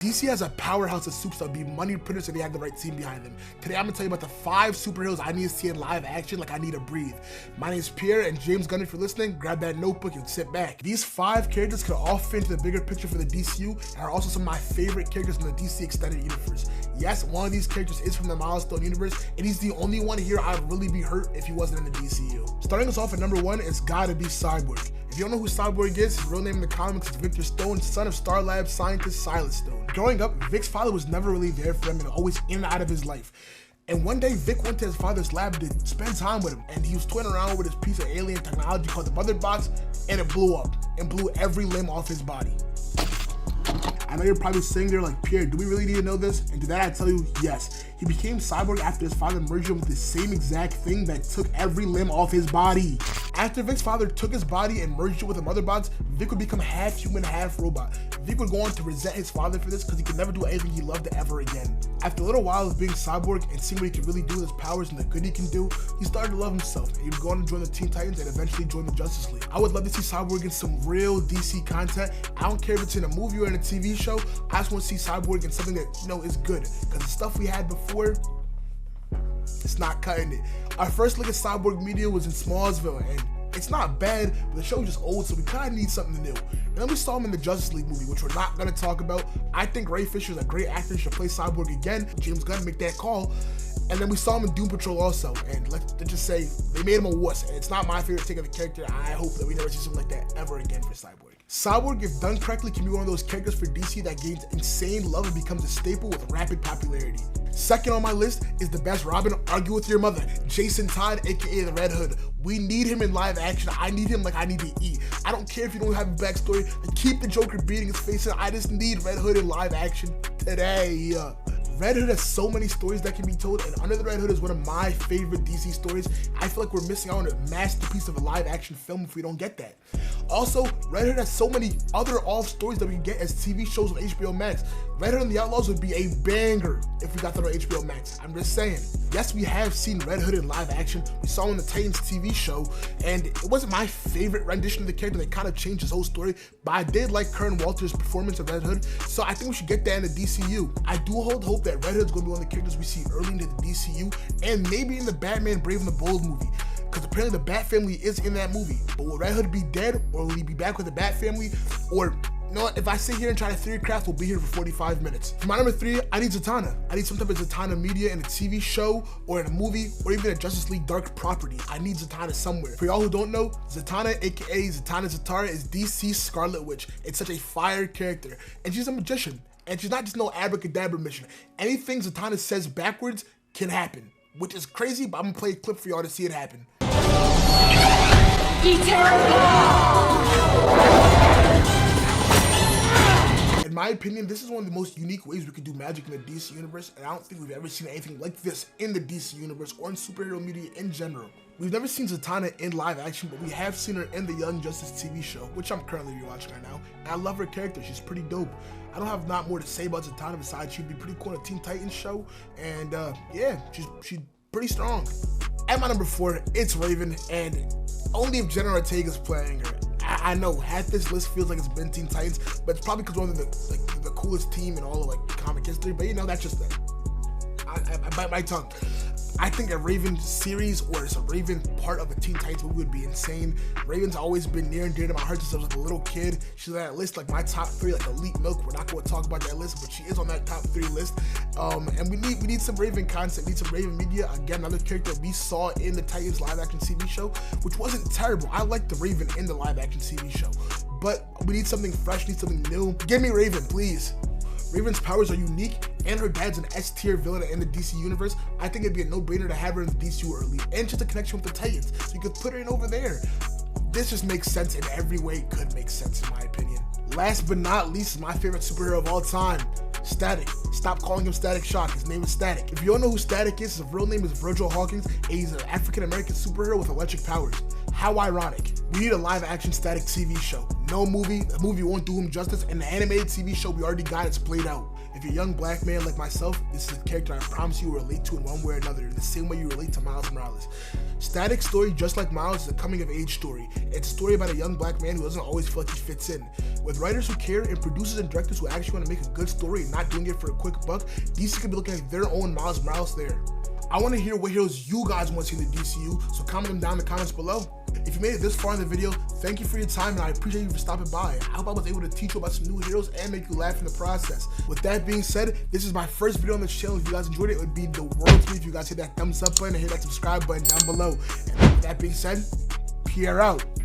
DC has a powerhouse of soups that would be money printers if they had the right team behind them. Today I'm gonna tell you about the 5 superheroes I need to see in live action like I need to breathe. My name is Pierre, and James Gunn, if you're listening, grab that notebook and sit back. These 5 characters could all fit into the bigger picture for the DCU and are also some of my favorite characters in the DC Extended Universe. Yes, one of these characters is from the Milestone universe, and he's the only one here I'd really be hurt if he wasn't in the DCU. Starting us off at number 1, it's gotta be Cyborg. If you don't know who Cyborg is, his real name in the comics is Victor Stone, son of Star Lab scientist Silas Stone. Growing up, Vic's father was never really there for him and always in and out of his life. And one day, Vic went to his father's lab to spend time with him, and he was toying around with his piece of alien technology called the Mother Box, and it blew up and blew every limb off his body. I know you're probably sitting there like, Pierre, do we really need to know this? And to that I tell you, yes. He became Cyborg after his father merged him with the same exact thing that took every limb off his body. After Vic's father took his body and merged it with a Mother Box, Vic would become half human, half robot. Vic would go on to resent his father for this because he could never do anything he loved ever again. After a little while of being Cyborg and seeing what he could really do with his powers and the good he can do, he started to love himself, and he would go on to join the Teen Titans and eventually join the Justice League. I would love to see Cyborg in some real DC content. I don't care if it's in a movie or in a TV show, I just want to see Cyborg in something that, you know, is good, because the stuff we had before, it's not cutting it. Our first look at Cyborg media was in Smallsville, and it's not bad, but the show's just old, so we kind of need something new. And then we saw him in the Justice League movie, which we're not going to talk about. I think Ray Fisher's a great actor, should play Cyborg again. James Gunn make that call. And then we saw him in Doom Patrol also, and let's just say they made him a wuss, and it's not my favorite take of the character. I hope that we never see something like that ever again for Cyborg. Cyborg, if done correctly, can be one of those characters for DC that gains insane love and becomes a staple with rapid popularity. Second on my list is the best Robin, argue with your mother, Jason Todd, aka the Red Hood. We need him in live action. I need him like I need to eat. I don't care if you don't have a backstory. Keep the Joker beating his face in. I just need Red Hood in live action today. Red Hood has so many stories that can be told, and Under the Red Hood is one of my favorite DC stories. I feel like we're missing out on a masterpiece of a live action film if we don't get that. Also, Red Hood has so many other off stories that we can get as TV shows on HBO Max. Red Hood and the Outlaws would be a banger if we got that on HBO Max. I'm just saying. Yes, we have seen Red Hood in live action. We saw him in the Titans TV show, and it wasn't my favorite rendition of the character. They kind of changed his whole story, but I did like Kern Walter's performance of Red Hood, so I think we should get that in the DCU. I do hold hope that Red Hood's going to be one of the characters we see early into the DCU, and maybe in the Batman Brave and the Bold movie, because apparently the Bat family is in that movie. But will Red Hood be dead, or will he be back with the Bat family, or you know what, if I sit here and try to theory craft, we'll be here for 45 minutes. For my number 3, I need Zatanna. I need some type of Zatanna media in a TV show, or in a movie, or even a Justice League Dark property. I need Zatanna somewhere. For y'all who don't know, Zatanna, aka Zatanna Zatara, is DC's Scarlet Witch. It's such a fire character, and she's a magician. And she's not just no abracadabra mission. Anything Zatanna says backwards can happen, which is crazy, but I'm gonna play a clip for y'all to see it happen. In my opinion, this is one of the most unique ways we could do magic in the DC universe, and I don't think we've ever seen anything like this in the DC universe or in superhero media in general. We've never seen Zatanna in live action, but we have seen her in the Young Justice TV show, which I'm currently rewatching right now, and I love her character. She's pretty dope. I don't have not more to say about Zatanna besides she'd be pretty cool in a Teen Titans show, and yeah, she's pretty strong. At my number 4, it's Raven, and only if Jenna Ortega's playing her. I know half this list feels like it's been Teen Titans, but it's probably because one of the coolest team in all of like comic history. But you know, that's just that. I bite my tongue. I think a Raven series or a Raven part of a Teen Titans movie would be insane. Raven's always been near and dear to my heart since I was like a little kid. She's on that list, like my top 3, like Elite Milk. We're not going to talk about that list, but she is on that top 3 list. And we need some Raven content, we need some Raven media. Again, another character we saw in the Titans live action TV show, which wasn't terrible. I liked the Raven in the live action TV show, but we need something fresh, need something new. Give me Raven, please. Raven's powers are unique, and her dad's an S-tier villain in the DC universe. I think it'd be a no-brainer to have her in the DCU early, and just a connection with the Titans, so you could put her in over there. This just makes sense in every way it could make sense, in my opinion. Last but not least is my favorite superhero of all time, Static. Stop calling him Static Shock. His name is Static. If you don't know who Static is, his real name is Virgil Hawkins, and he's an African-American superhero with electric powers. How ironic. We need a live action static TV show. No movie, the movie won't do him justice, and the animated TV show we already got, it's played out. If you're a young black man like myself, this is a character I promise you will relate to in one way or another, in the same way you relate to Miles Morales. Static's story, just like Miles, is a coming of age story. It's a story about a young black man who doesn't always feel like he fits in. With writers who care and producers and directors who actually want to make a good story and not doing it for a quick buck, DC could be looking at their own Miles Morales there. I want to hear what heroes you guys want to see in the DCU, so comment them down in the comments below. If you made it this far in the video, thank you for your time and I appreciate you for stopping by. I hope I was able to teach you about some new heroes and make you laugh in the process. With that being said, this is my first video on this channel. If you guys enjoyed it, it would be the world to me if you guys hit that thumbs up button and hit that subscribe button down below. And with that being said, Pierre out.